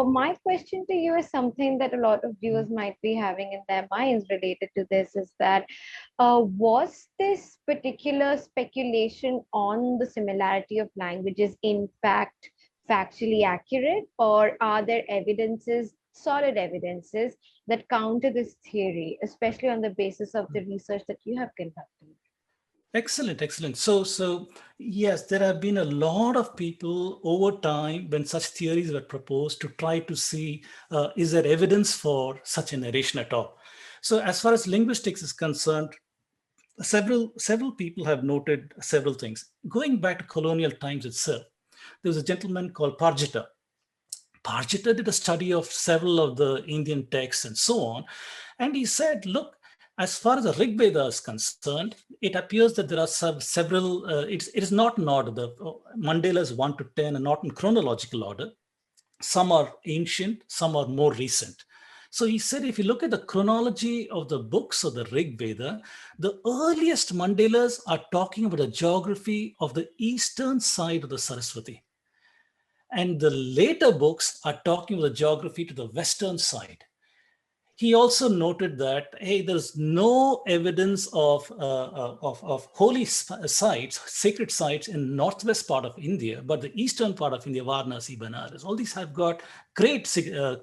my question to you is something that a lot of viewers might be having in their minds related to this, is that was this particular speculation on the similarity of languages in fact factually accurate, or are there evidences, solid evidences, that counter this theory, especially on the basis of the research that you have conducted? Excellent, excellent. So yes, there have been a lot of people over time when such theories were proposed to try to see, is there evidence for such a narration at all? So as far as linguistics is concerned, several people have noted several things. Going back to colonial times itself, there was a gentleman called Parjita. Parjita did a study of several of the Indian texts and so on. And he said, look, as far as the Rig Veda is concerned, it appears that there are several, it is not in order. The mandalas 1 to 10 are not in chronological order. Some are ancient, some are more recent. So he said, if you look at the chronology of the books of the Rig Veda, the earliest mandalas are talking about the geography of the eastern side of the Saraswati. And the later books are talking about the geography to the western side. He also noted that, hey, there's no evidence of holy sites, sacred sites in northwest part of India, but the eastern part of India, Varanasi, Banaras, all these have got great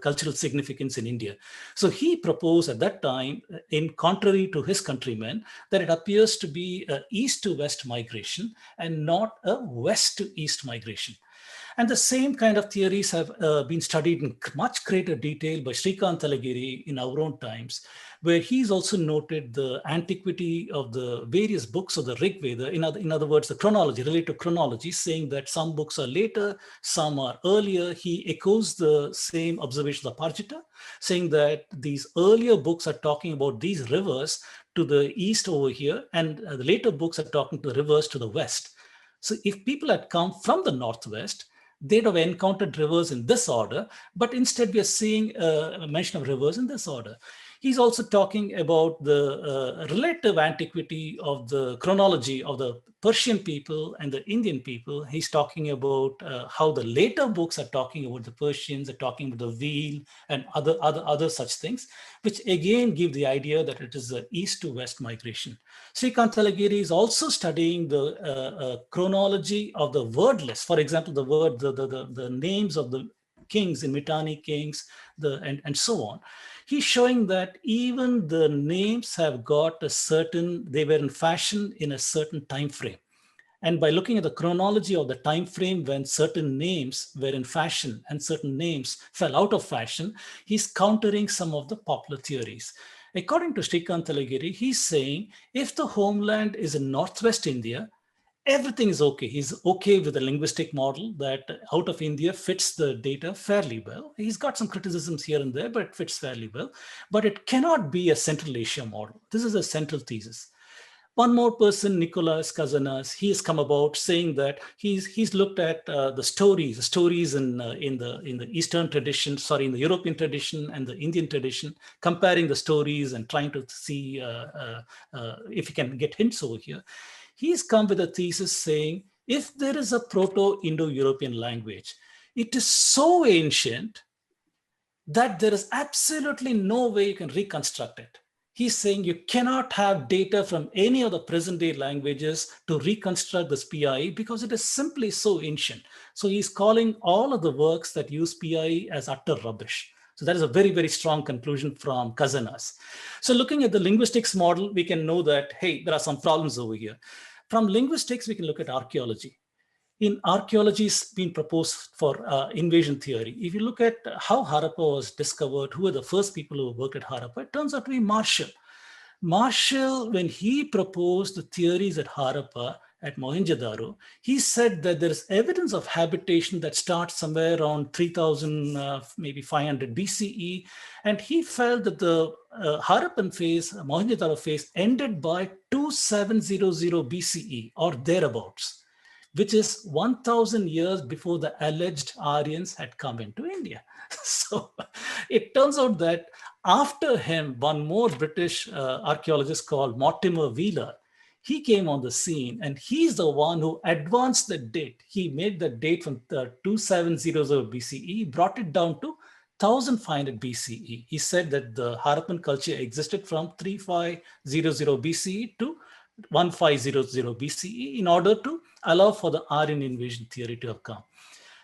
cultural significance in India. So he proposed at that time, in contrary to his countrymen, that it appears to be an east to west migration and not a west to east migration. And the same kind of theories have been studied in much greater detail by Srikant Talagiri in our own times, where he's also noted the antiquity of the various books of the Rig Veda, in other words, the chronology, related to chronology, saying that some books are later, some are earlier. He echoes the same observation of Parjita, saying that these earlier books are talking about these rivers to the east over here, and the later books are talking to the rivers to the west. So if people had come from the northwest, they'd have encountered rivers in this order, but instead we are seeing a mention of rivers in this order. He's also talking about the relative antiquity of the chronology of the Persian people and the Indian people. He's talking about how the later books are talking about the Persians, are talking about the wheel and other such things, which again give the idea that it is the east to west migration. Srikant Talagiri is also studying the chronology of the word list. For example, the names of the kings in Mitanni kings, and so on. He's showing that even the names have got they were in fashion in a certain time frame. And by looking at the chronology of the time frame when certain names were in fashion and certain names fell out of fashion, he's countering some of the popular theories. According to Srikant Talagiri, he's saying if the homeland is in northwest India, everything is okay. He's okay with the linguistic model that out of India fits the data fairly well. He's got some criticisms here and there, but it fits fairly well. But it cannot be a Central Asia model. This is a central thesis. One more person, Nicholas Kazanas, he has come about saying that he's looked at the stories in the Eastern tradition, in the European tradition and the Indian tradition, comparing the stories and trying to see if he can get hints over here. He's come with a thesis saying, if there is a Proto-Indo-European language, it is so ancient that there is absolutely no way you can reconstruct it. He's saying you cannot have data from any of the present day languages to reconstruct this PIE because it is simply so ancient. So he's calling all of the works that use PIE as utter rubbish. So that is a very, very strong conclusion from Kazanas. So looking at the linguistics model, we can know that, hey, there are some problems over here. From linguistics, we can look at archaeology. In archaeology, it's been proposed for invasion theory. If you look at how Harappa was discovered, who were the first people who worked at Harappa, it turns out to be Marshall. Marshall, when he proposed the theories at Harappa, at Mohenjo-daro, he said that there is evidence of habitation that starts somewhere around 3000, maybe 500 BCE. And he felt that the Harappan phase, Mohenjo-daro phase, ended by 2700 BCE or thereabouts, which is 1000 years before the alleged Aryans had come into India. So it turns out that after him, one more British archaeologist called Mortimer Wheeler, He came on the scene, and he's the one who advanced the date. He made the date from 2700 BCE, brought it down to 1500 BCE. He said that the Harappan culture existed from 3500 BCE to 1500 BCE in order to allow for the Aryan invasion theory to have come.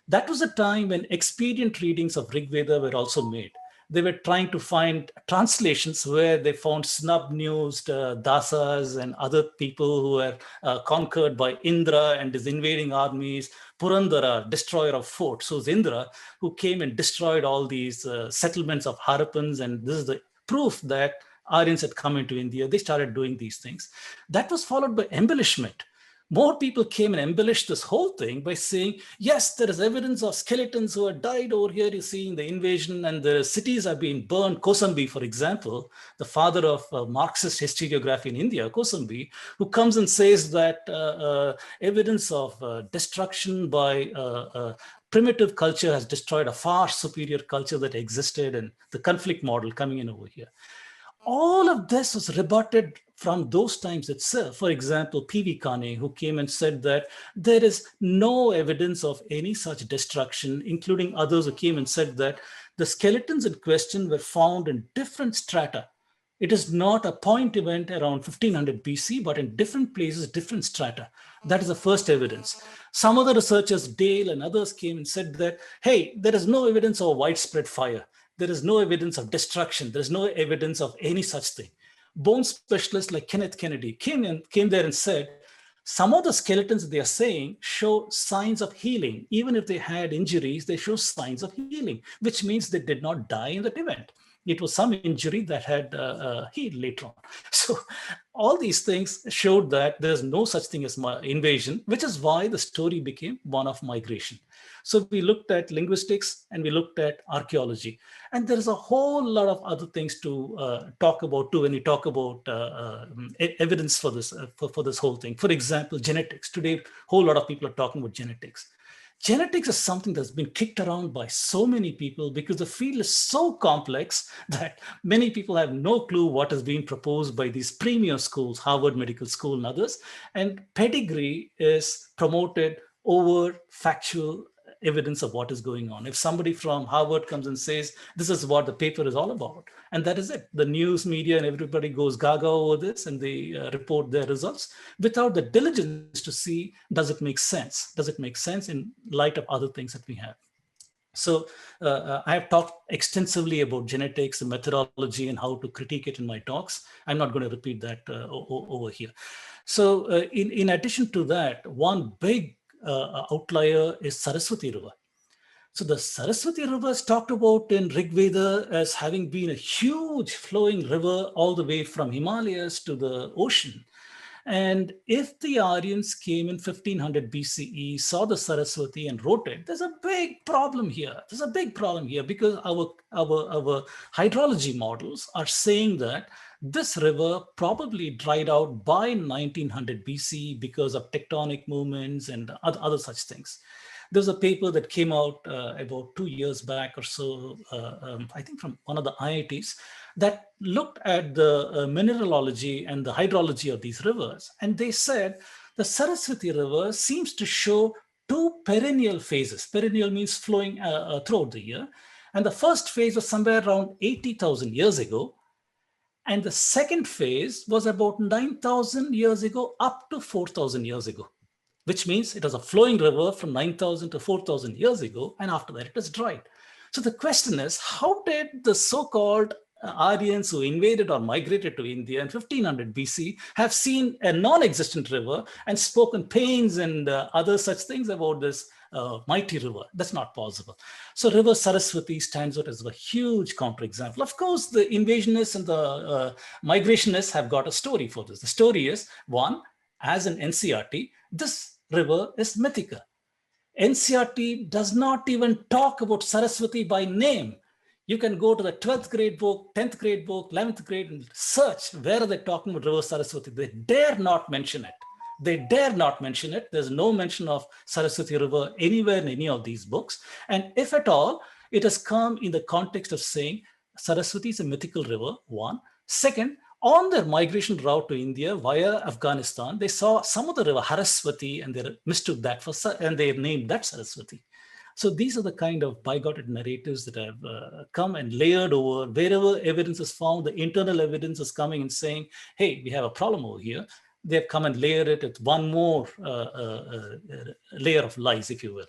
That was a time when expedient readings of Rig Veda were also made. They were trying to find translations where they found snub-nosed dasas and other people who were conquered by Indra and his invading armies. Purandara, destroyer of forts. So it was Indra who came and destroyed all these settlements of Harappans, and this is the proof that Aryans had come into India. They started doing these things. That was followed by embellishment. More people came and embellished this whole thing by saying, yes, there is evidence of skeletons who have died over here. You see in the invasion, and the cities have been burned. Kosambi, for example, the father of Marxist historiography in India, Kosambi, who comes and says that evidence of destruction by primitive culture has destroyed a far superior culture that existed, and the conflict model coming in over here. All of this was rebutted from those times itself. For example, P.V. Kane, who came and said that there is no evidence of any such destruction, including others who came and said that the skeletons in question were found in different strata. It is not a point event around 1500 BC, but in different places, different strata. That is the first evidence. Some other researchers, Dale and others, came and said that, hey, there is no evidence of widespread fire. There is no evidence of destruction. There is no evidence of any such thing. Bone specialists like Kenneth Kennedy came there and said, some of the skeletons they are saying show signs of healing. Even if they had injuries, they show signs of healing, which means they did not die in that event. It was some injury that had healed later on. So all these things showed that there's no such thing as invasion, which is why the story became one of migration. So we looked at linguistics and we looked at archaeology. And there is a whole lot of other things to talk about too when we talk about evidence for this, for this whole thing. For example, genetics. Today, a whole lot of people are talking about genetics. Genetics is something that's been kicked around by so many people because the field is so complex that many people have no clue what is being proposed by these premier schools, Harvard Medical School and others. And pedigree is promoted over factual evidence of what is going on. If somebody from Harvard comes and says, this is what the paper is all about, and that is it. The news media and everybody goes gaga over this and they report their results without the diligence to see, does it make sense? Does it make sense in light of other things that we have? So I have talked extensively about genetics and methodology and how to critique it in my talks. I'm not going to repeat that over here. So in addition to that, one big outlier is Saraswati River. So the Saraswati River is talked about in Rig Veda as having been a huge flowing river all the way from Himalayas to the ocean. And if the Aryans came in 1500 BCE, saw the Saraswati and wrote it, there's a big problem here. There's a big problem here because our hydrology models are saying that this river probably dried out by 1900 BC because of tectonic movements and other such things. There's a paper that came out about 2 years back or so, I think from one of the IITs, that looked at the mineralogy and the hydrology of these rivers. And they said the Saraswati River seems to show two perennial phases. Perennial means flowing throughout the year. And the first phase was somewhere around 80,000 years ago. And the second phase was about 9,000 years ago up to 4,000 years ago, which means it was a flowing river from 9,000 to 4,000 years ago, and after that it was dried. So the question is, how did the so-called Aryans who invaded or migrated to India in 1500 BC have seen a non-existent river and spoken pains and other such things about this mighty river? That's not possible. So river Saraswati stands out as a huge counterexample. Of course, the invasionists and the migrationists have got a story for this. The story is, one, as an NCERT, this river is mythical. NCERT does not even talk about Saraswati by name. You can go to the 12th grade book, 10th grade book, 11th grade and search where are they talking about river Saraswati. They dare not mention it. They dare not mention it. There's no mention of Saraswati River anywhere in any of these books. And if at all, it has come in the context of saying Saraswati is a mythical river, one. Second, On their migration route to India via Afghanistan, they saw some of the river Haraswati and they mistook that for, and they named that Saraswati. So these are the kind of bigoted narratives that have come and layered over wherever evidence is found. The internal evidence is coming and saying, hey, we have a problem over here. They've come and layered it with one more layer of lies, if you will.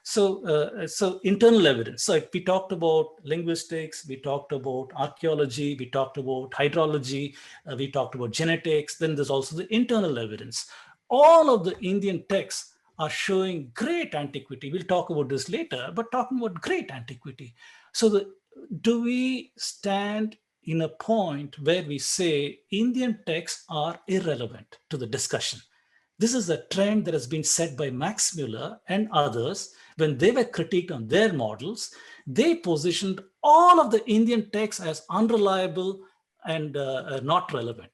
So internal evidence. So we talked about linguistics, we talked about archaeology, we talked about hydrology, we talked about genetics. Then there's also the internal evidence. All of the Indian texts are showing great antiquity. We'll talk about this later, but talking about great antiquity. So do we stand in a point where we say Indian texts are irrelevant to the discussion? This is a trend that has been set by Max Muller and others. When they were critiqued on their models, they positioned all of the Indian texts as unreliable and not relevant.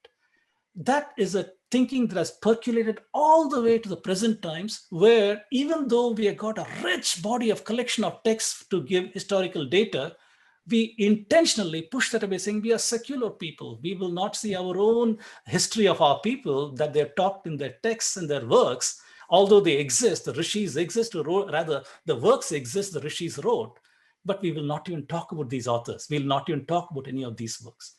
That is a thinking that has percolated all the way to the present times, where even though we have got a rich body of collection of texts to give historical data, we intentionally push that away, saying we are secular people. We will not see our own history of our people that they're taught in their texts and their works. Although they exist, the rishis exist, or rather the works exist, the rishis wrote, but we will not even talk about these authors. We will not even talk about any of these works.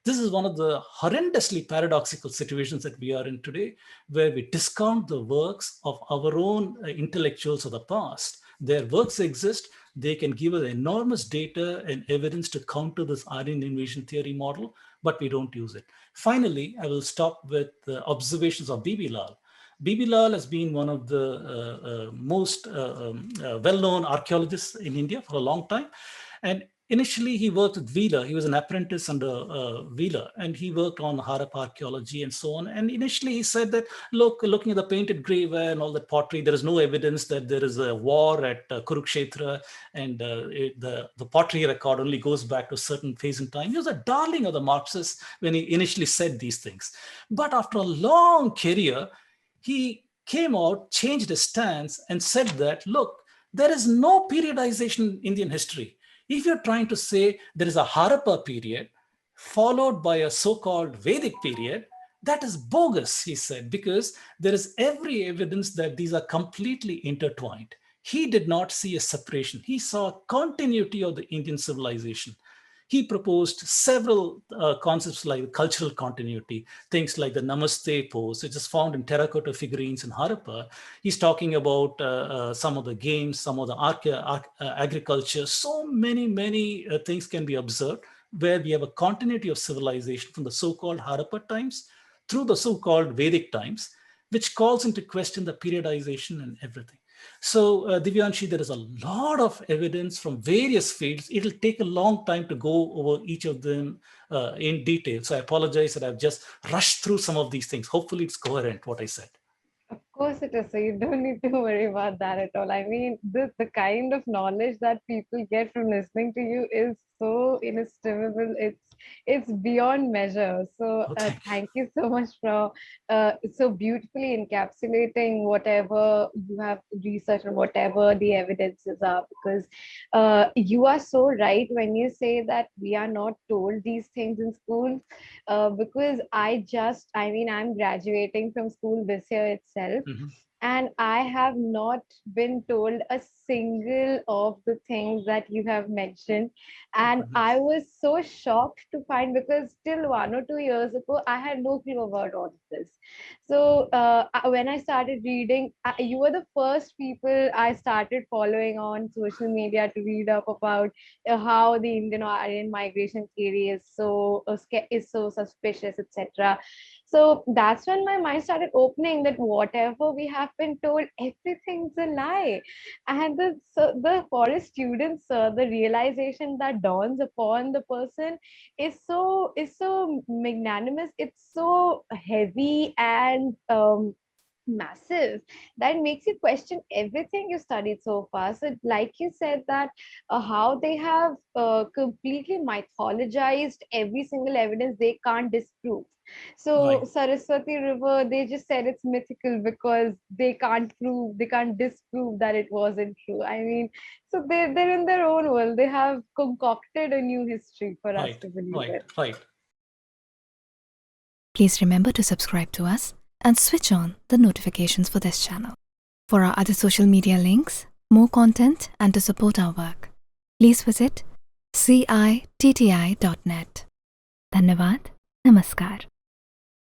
This is one of the horrendously paradoxical situations that we are in today, where we discount the works of our own intellectuals of the past. Their works exist. They can give us enormous data and evidence to counter this Aryan invasion theory model, but we don't use it. Finally, I will stop with the observations of B.B. Lal. B.B. Lal has been one of the most well-known archaeologists in India for a long time. And initially, he worked with Wheeler. He was an apprentice under Wheeler, and he worked on Harappa archaeology and so on. And initially, he said that, looking at the painted graveware and all that pottery, there is no evidence that there is a war at Kurukshetra, and the pottery record only goes back to a certain phase in time. He was a darling of the Marxists when he initially said these things. But after a long career, he came out, changed his stance, and said that, look, there is no periodization in Indian history. If you're trying to say there is a Harappa period followed by a so-called Vedic period, that is bogus, he said, because there is every evidence that these are completely intertwined. He did not see a separation. He saw a continuity of the Indian civilization. He proposed several concepts like cultural continuity, things like the Namaste pose, which is found in terracotta figurines in Harappa. He's talking about some of the games, some of the agriculture. So many things can be observed where we have a continuity of civilization from the so-called Harappa times through the so-called Vedic times, which calls into question the periodization and everything. So, Divyanshi, there is a lot of evidence from various fields. It'll take a long time to go over each of them in detail. So I apologize that I've just rushed through some of these things. Hopefully it's coherent, what I said. Of course it is. So you don't need to worry about that at all. I mean, the kind of knowledge that people get from listening to you is so inestimable. It's beyond measure. So Oh, thank thank you so much for so beautifully encapsulating whatever you have researched and whatever the evidences are. Because you are so right when you say that we are not told these things in school. Because I mean, I'm graduating from school this year itself, you. and I have not been told a single of the things that you have mentioned. Oh, And I goodness. was so shocked to find, because till 1 or 2 years ago, I had no clue about all of this. So when I started reading, you were the first people I started following on social media to read up about how the Indian Aryan migration theory is so suspicious, etc. So that's when my mind started opening, that whatever we have been told, everything's a lie. And for a student, the realization that dawns upon the person is so magnanimous. It's so heavy and massive, that makes you question everything you studied so far. So like you said, that how they have completely mythologized every single evidence they can't disprove. So Right, Saraswati River, they just said it's mythical because they can't disprove that it wasn't true. I mean, so they're in their own world. They have concocted a new history for us right, to believe right, in. right. Please remember to subscribe to us and switch on the notifications for this channel. For our other social media links, more content, and to support our work, please visit citti.net. Dhanyavad. Namaskar.